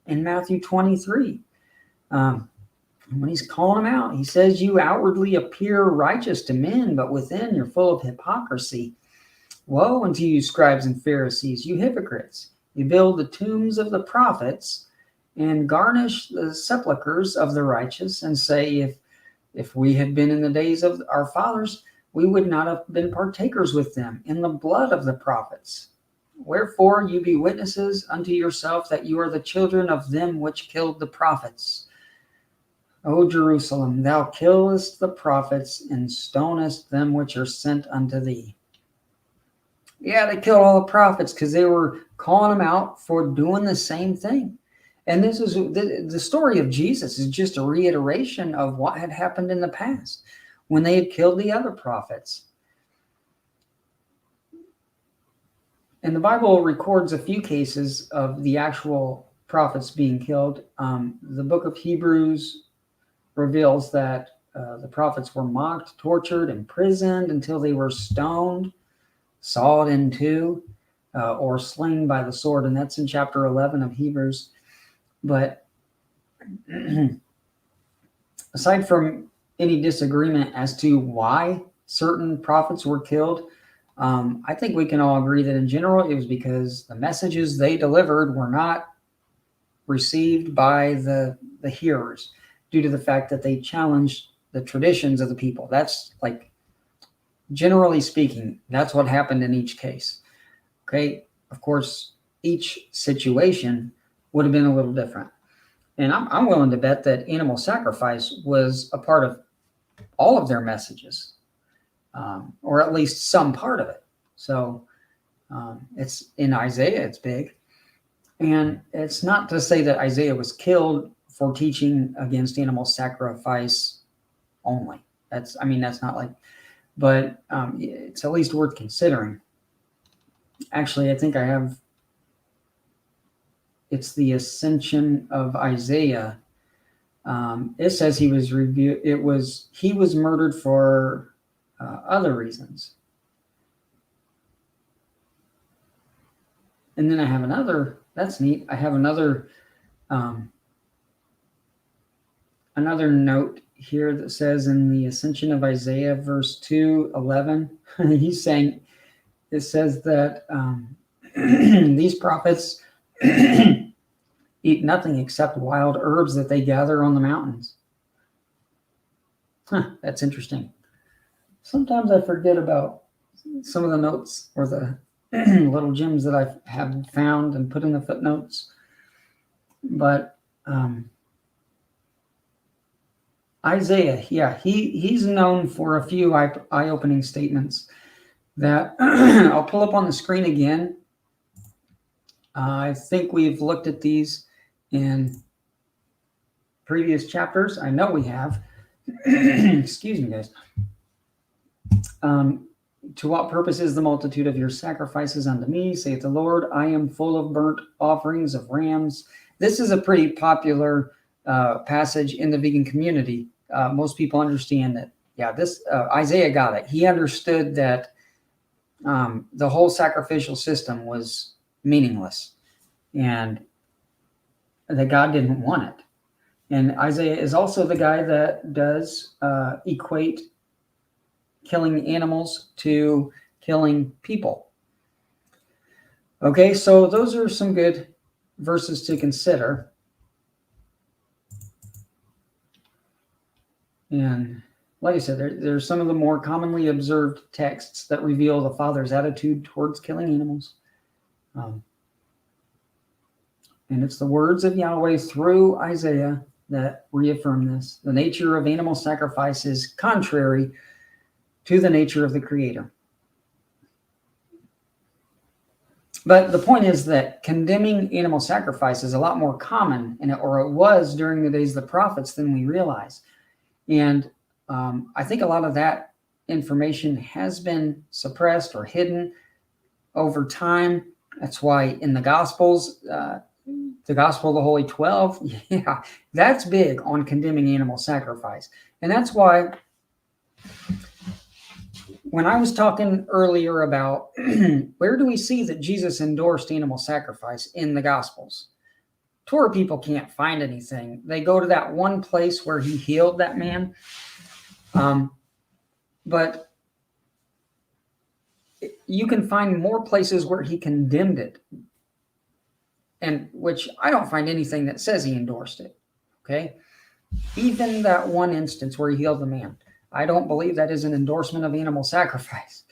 in Matthew 23. When he's calling them out, he says, "You outwardly appear righteous to men, but within you're full of hypocrisy. Woe unto you, scribes and Pharisees, you hypocrites! You build the tombs of the prophets and garnish the sepulchres of the righteous, and say, if we had been in the days of our fathers, we would not have been partakers with them in the blood of the prophets. Wherefore you be witnesses unto yourself that you are the children of them which killed the prophets. O Jerusalem, thou killest the prophets and stonest them which are sent unto thee." Yeah, they killed all the prophets because they were calling them out for doing the same thing. And this is the story of Jesus is just a reiteration of what had happened in the past when they had killed the other prophets. And the Bible records a few cases of the actual prophets being killed. The book of Hebrews reveals that the prophets were mocked, tortured, imprisoned until they were stoned, sawed in two, or slain by the sword. And that's in chapter 11 of Hebrews. But aside from any disagreement as to why certain prophets were killed, I think we can all agree that in general it was because the messages they delivered were not received by the hearers due to the fact that they challenged the traditions of the people. That's like, generally speaking, that's what happened in each case. Okay, of course, each situation would have been a little different. And I'm willing to bet that animal sacrifice was a part of all of their messages, or at least some part of it. So it's in Isaiah, it's big. And it's not to say that Isaiah was killed for teaching against animal sacrifice only. That's not like, but it's at least worth considering. Actually, I think I have, it's the Ascension of Isaiah. It says he was murdered for other reasons. And then I have another, that's neat. I have another note here that says in the Ascension of Isaiah, verse 2:11, he's saying, it says that these prophets eat nothing except wild herbs that they gather on the mountains. That's interesting. Sometimes I forget about some of the notes or the little gems that I have found and put in the footnotes. But Isaiah, yeah, he's known for a few eye-opening statements that I'll pull up on the screen again. I think we've looked at these in previous chapters. I know we have. Excuse me, guys. To what purpose is the multitude of your sacrifices unto me, saith the Lord? I am full of burnt offerings of rams. This is a pretty popular passage in the vegan community. Most people understand that. Yeah, this Isaiah got it. He understood that the whole sacrificial system was meaningless and that God didn't want it. And Isaiah is also the guy that does equate killing animals to killing people. Okay, so those are some good verses to consider. And like I said, there's some of the more commonly observed texts that reveal the Father's attitude towards killing animals. And it's the words of Yahweh through Isaiah that reaffirm this. The nature of animal sacrifice is contrary to the nature of the Creator. But the point is that condemning animal sacrifice is a lot more common, or it was during the days of the prophets, than we realize. And I think a lot of that information has been suppressed or hidden over time. That's why in the Gospels, the Gospel of the Holy 12, yeah, that's big on condemning animal sacrifice. And that's why when I was talking earlier about where do we see that Jesus endorsed animal sacrifice in the Gospels? Torah people can't find anything. They go to that one place where he healed that man. But you can find more places where he condemned it, and which I don't find anything that says he endorsed it. Okay? Even that one instance where he healed the man, I don't believe that is an endorsement of animal sacrifice.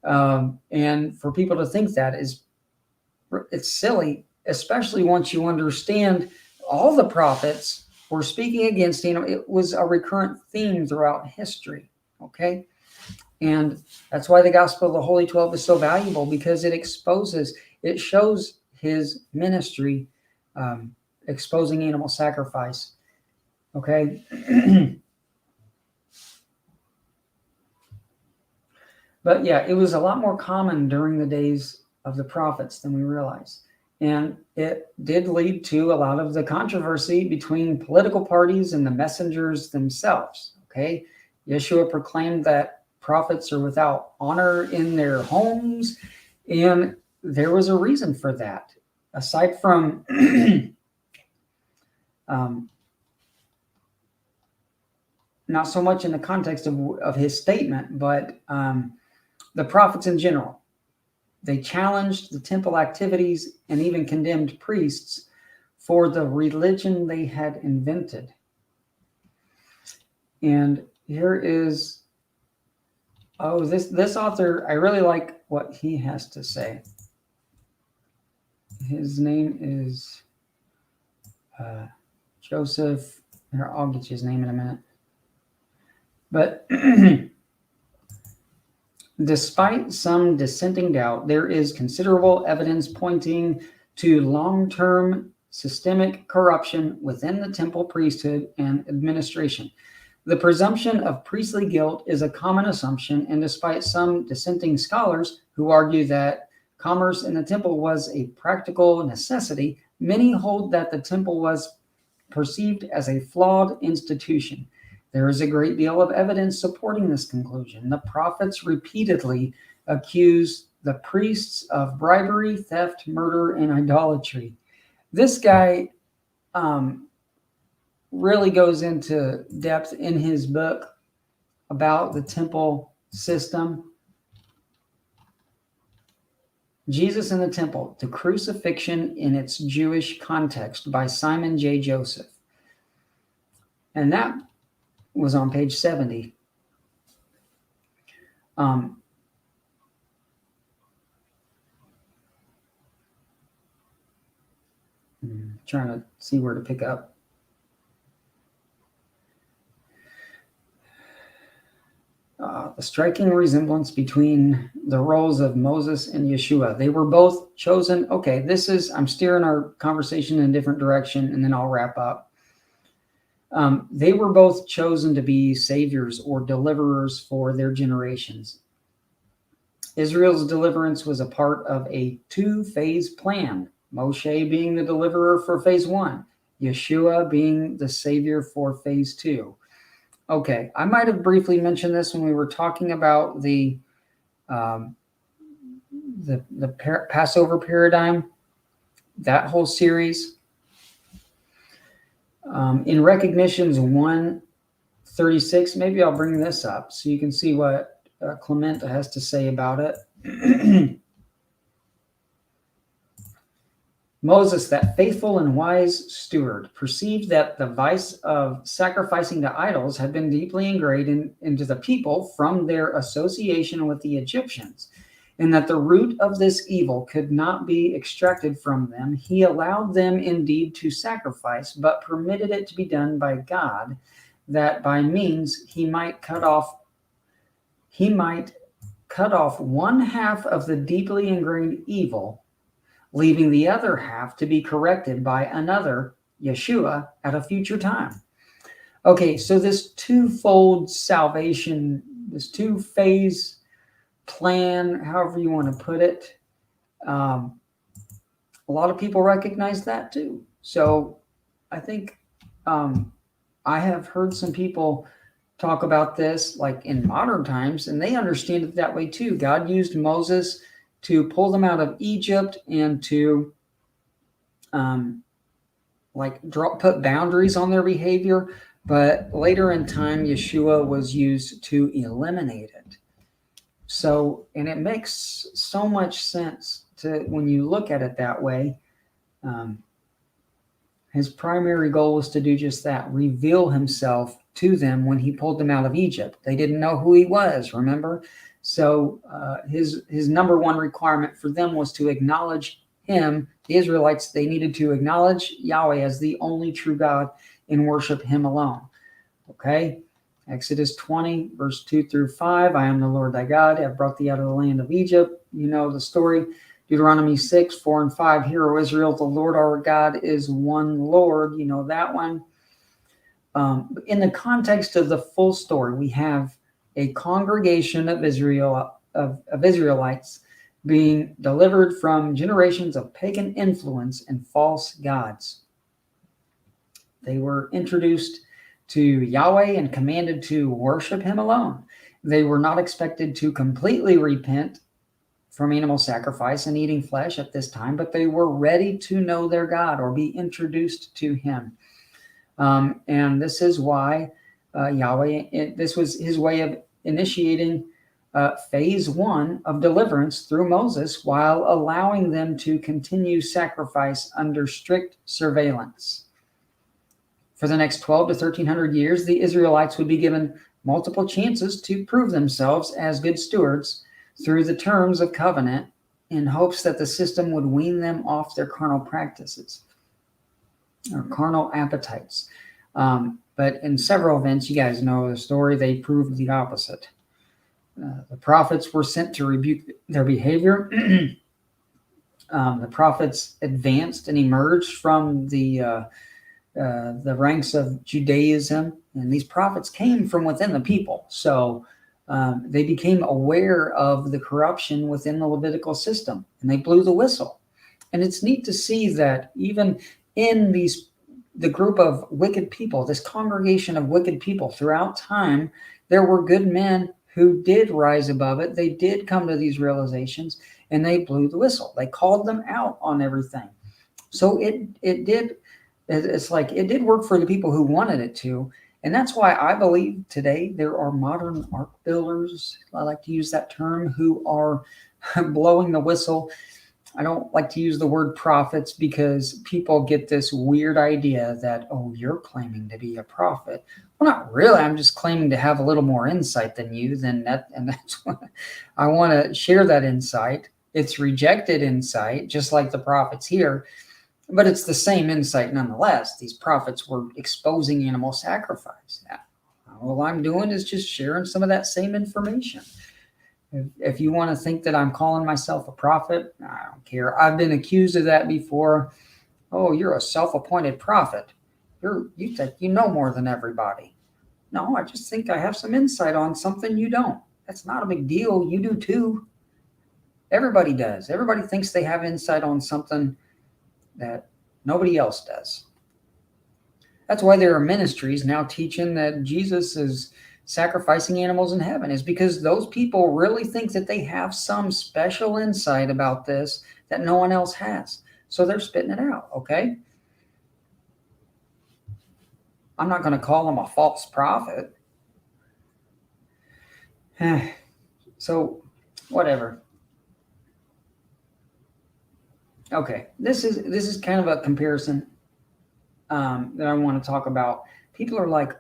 And for people to think that it's silly, especially once you understand all the prophets were speaking against animal. It was a recurrent theme throughout history. Okay. And that's why the Gospel of the Holy 12 is so valuable, because it shows his ministry, exposing animal sacrifice. Okay. But yeah, it was a lot more common during the days of the prophets than we realize. And it did lead to a lot of the controversy between political parties and the messengers themselves. Okay. Yeshua proclaimed that prophets are without honor in their homes. And there was a reason for that. Aside from not so much in the context of his statement, but the prophets in general. They challenged the temple activities and even condemned priests for the religion they had invented. And here is, this author, I really like what he has to say. His name is Joseph. I'll get you his name in a minute. But despite some dissenting doubt, there is considerable evidence pointing to long-term systemic corruption within the temple priesthood and administration. The presumption of priestly guilt is a common assumption, and despite some dissenting scholars who argue that commerce in the temple was a practical necessity, many hold that the temple was perceived as a flawed institution. There is a great deal of evidence supporting this conclusion. The prophets repeatedly accused the priests of bribery, theft, murder, and idolatry. This guy really goes into depth in his book about the temple system. Jesus in the Temple, The Crucifixion in its Jewish Context by Simon J. Joseph. And that was on page 70. I'm trying to see where to pick up. A striking resemblance between the roles of Moses and Yeshua. They were both chosen. Okay, I'm steering our conversation in a different direction, and then I'll wrap up. They were both chosen to be saviors or deliverers for their generations. Israel's deliverance was a part of a two-phase plan, Moshe being the deliverer for phase 1, Yeshua being the savior for phase 2. Okay, I might have briefly mentioned this when we were talking about the Passover paradigm, that whole series. In Recognitions 136, maybe I'll bring this up so you can see what Clement has to say about it. Moses, that faithful and wise steward, perceived that the vice of sacrificing to idols had been deeply ingrained into the people from their association with the Egyptians, and that the root of this evil could not be extracted from them. He allowed them indeed to sacrifice, but permitted it to be done by God, that by means he might cut off one half of the deeply ingrained evil, leaving the other half to be corrected by another, Yeshua, at a future time. Okay, so this twofold salvation, this two-phase plan, however you want to put it, a lot of people recognize that too. So I think I have heard some people talk about this like in modern times, and they understand it that way too. God used Moses to pull them out of Egypt and to put boundaries on their behavior. But later in time, Yeshua was used to eliminate it. So, and it makes so much sense when you look at it that way. His primary goal was to do just that, reveal himself to them when he pulled them out of Egypt. They didn't know who he was, remember? So his number one requirement for them was to acknowledge him. The Israelites, they needed to acknowledge Yahweh as the only true God and worship him alone. Okay? Exodus 20, verse 2 through 5. I am the Lord thy God. I have brought thee out of the land of Egypt. You know the story. Deuteronomy 6, 4 and 5. Hear, O Israel, the Lord our God is one Lord. You know that one. In the context of the full story, we have a congregation of Israelites being delivered from generations of pagan influence and false gods. They were introduced to Yahweh and commanded to worship him alone. They were not expected to completely repent from animal sacrifice and eating flesh at this time, but they were ready to know their God or be introduced to him. And this is why Yahweh, this was his way of initiating phase 1 of deliverance through Moses while allowing them to continue sacrifice under strict surveillance. For the next 12 to 1300 years, the Israelites would be given multiple chances to prove themselves as good stewards through the terms of covenant in hopes that the system would wean them off their carnal practices or carnal appetites. But in several events, you guys know the story, they proved the opposite. The prophets were sent to rebuke their behavior. The prophets advanced and emerged from the ranks of Judaism, and these prophets came from within the people. So they became aware of the corruption within the Levitical system, and they blew the whistle. And it's neat to see that even in the group of wicked people, this congregation of wicked people throughout time, there were good men who did rise above it. They did come to these realizations, and they blew the whistle. They called them out on everything. So it did work for the people who wanted it to. And that's why I believe today there are modern ark builders, I like to use that term, who are blowing the whistle. I don't like to use the word prophets because people get this weird idea that, oh, you're claiming to be a prophet. Well, not really. I'm just claiming to have a little more insight than you. And that's what I want to share, that insight. It's rejected insight, just like the prophets here. But it's the same insight nonetheless. These prophets were exposing animal sacrifice. All I'm doing is just sharing some of that same information. If you want to think that I'm calling myself a prophet, I don't care. I've been accused of that before. Oh, you're a self-appointed prophet. You think you know more than everybody. No, I just think I have some insight on something you don't. That's not a big deal. You do too. Everybody does. Everybody thinks they have insight on something that nobody else does. That's why there are ministries now teaching that Jesus is sacrificing animals in heaven, is because those people really think that they have some special insight about this that no one else has. So they're spitting it out, okay? I'm not going to call them a false prophet. So, whatever. Okay, this is kind of a comparison that I want to talk about. People are like,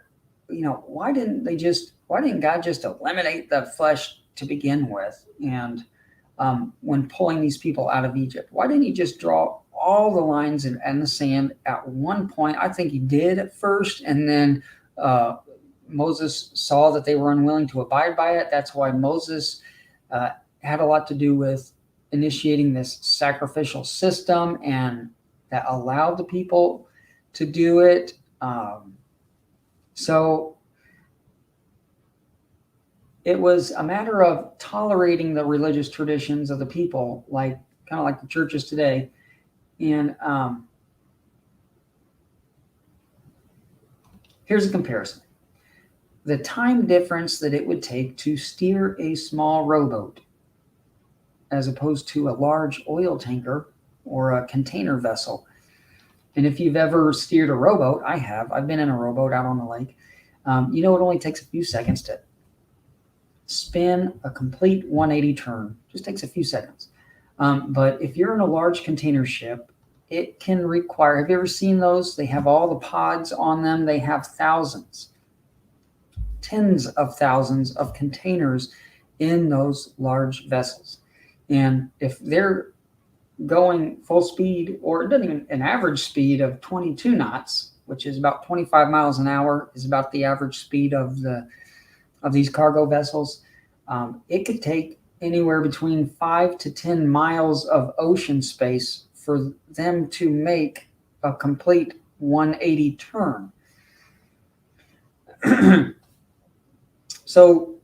why didn't God just eliminate the flesh to begin with? And when pulling these people out of Egypt, why didn't he just draw all the lines in the sand at one point? I think he did at first, and then Moses saw that they were unwilling to abide by it. That's why Moses had a lot to do with initiating this sacrificial system, and that allowed the people to do it. So it was a matter of tolerating the religious traditions of the people, kind of like the churches today. And here's a comparison. The time difference that it would take to steer a small rowboat as opposed to a large oil tanker or a container vessel. And if you've ever steered a rowboat, I have. I've been in a rowboat out on the lake. It only takes a few seconds to spin a complete 180 turn. Just takes a few seconds. But if you're in a large container ship, it can require, have you ever seen those? They have all the pods on them. They have thousands, tens of thousands of containers in those large vessels. And if they're going full speed, or it doesn't even, an average speed of 22 knots, which is about 25 miles an hour, is about the average speed of these cargo vessels. It could take anywhere between 5 to 10 miles of ocean space for them to make a complete 180 turn. So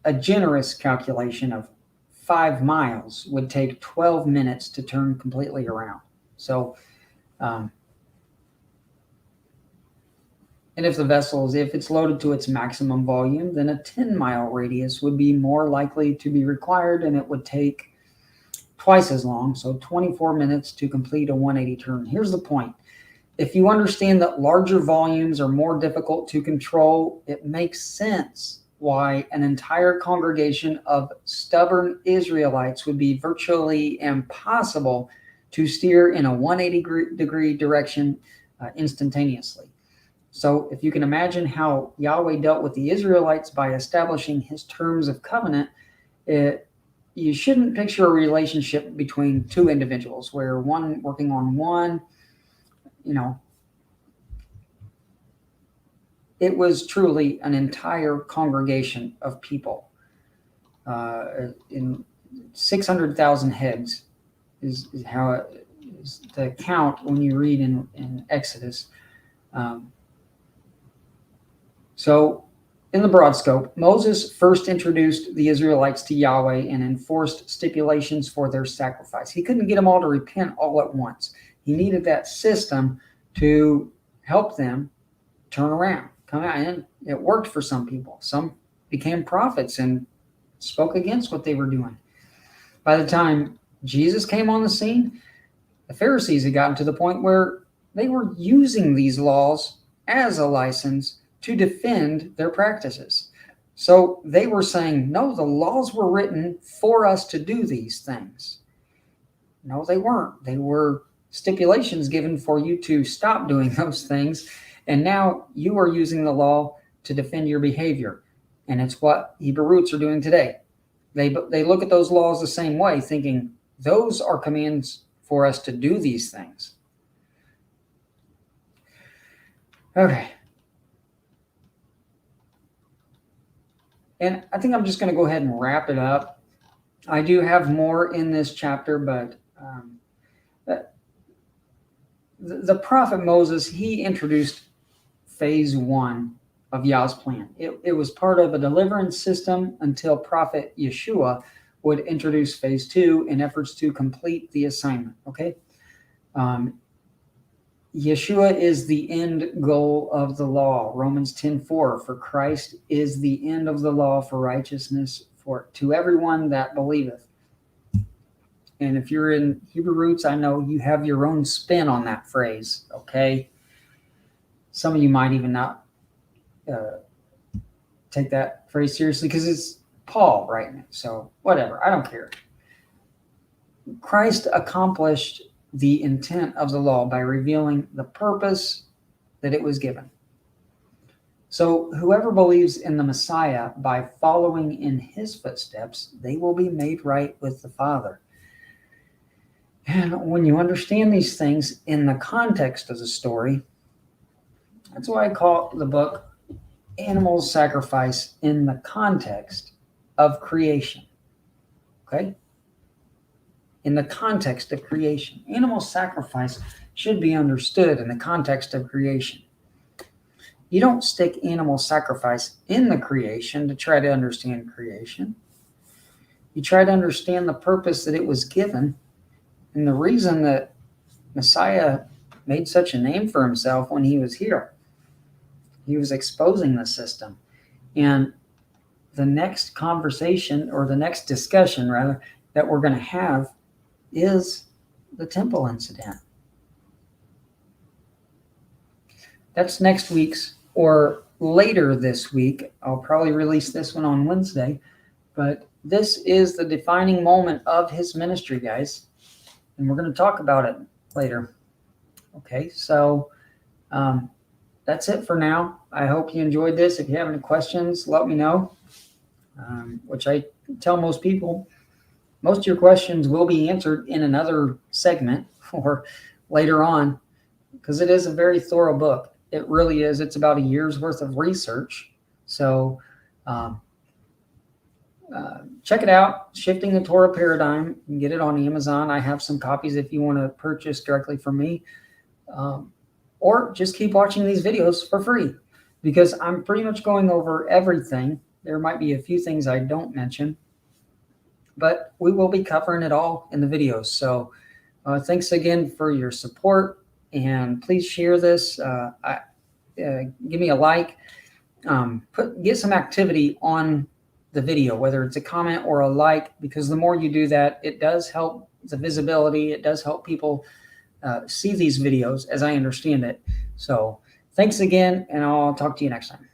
a generous calculation of 5 miles would take 12 minutes to turn completely around. So, and if the vessel if it's loaded to its maximum volume, then a 10-mile radius would be more likely to be required, and it would take twice as long, so 24 minutes to complete a 180 turn. Here's the point. If you understand that larger volumes are more difficult to control, it makes sense why an entire congregation of stubborn Israelites would be virtually impossible to steer in a 180-degree direction instantaneously. So if you can imagine how Yahweh dealt with the Israelites by establishing his terms of covenant, you shouldn't picture a relationship between two individuals where one working on one, it was truly an entire congregation of people. In 600,000 heads is how it is the count when you read in Exodus. So in the broad scope, Moses first introduced the Israelites to Yahweh and enforced stipulations for their sacrifice. He couldn't get them all to repent all at once. He needed that system to help them turn around, come out. And it worked for some people. Some became prophets and spoke against what they were doing. By the time Jesus came on the scene, the Pharisees had gotten to the point where they were using these laws as a license to defend their practices. So they were saying, no, the laws were written for us to do these things. No, they weren't. They were stipulations given for you to stop doing those things. And now you are using the law to defend your behavior. And it's what Hebrew roots are doing today. They look at those laws the same way, thinking those are commands for us to do these things. Okay. And I think I'm just going to go ahead and wrap it up. I do have more in this chapter, but the prophet Moses, he introduced phase 1 of Yah's plan. It was part of a deliverance system until prophet Yeshua would introduce phase 2 in efforts to complete the assignment. Okay. Yeshua is the end goal of the law. Romans 10:4, for Christ is the end of the law for righteousness to everyone that believeth. And if you're in Hebrew roots, I know you have your own spin on that phrase, okay? Some of you might even not take that phrase seriously because it's Paul right now. So whatever, I don't care. Christ accomplished the intent of the law by revealing the purpose that it was given. So whoever believes in the Messiah by following in his footsteps, they will be made right with the Father. And when you understand these things in the context of the story, that's why I call the book Animal Sacrifice in the Context of Creation. Okay? In the context of creation. Animal sacrifice should be understood in the context of creation. You don't stick animal sacrifice in the creation to try to understand creation. You try to understand the purpose that it was given and the reason that Messiah made such a name for himself when he was here. He was exposing the system. And the next conversation, or the next discussion rather, that we're going to have is the temple incident. That's next week's, or later this week. I'll probably release this one on Wednesday. But this is the defining moment of his ministry, guys. And we're going to talk about it later. Okay, so that's it for now. I hope you enjoyed this. If you have any questions, let me know, which I tell most people. Most of your questions will be answered in another segment or later on, because it is a very thorough book. It really is. It's about a year's worth of research. So check it out, Shifting the Torah Paradigm. You can get it on Amazon. I have some copies if you want to purchase directly from me. Or just keep watching these videos for free, because I'm pretty much going over everything. There might be a few things I don't mention, but we will be covering it all in the videos. So thanks again for your support, and please share this. Give me a like. Get some activity on the video, whether it's a comment or a like, because the more you do that, it does help the visibility. It does help people see these videos as I understand it. So thanks again, and I'll talk to you next time.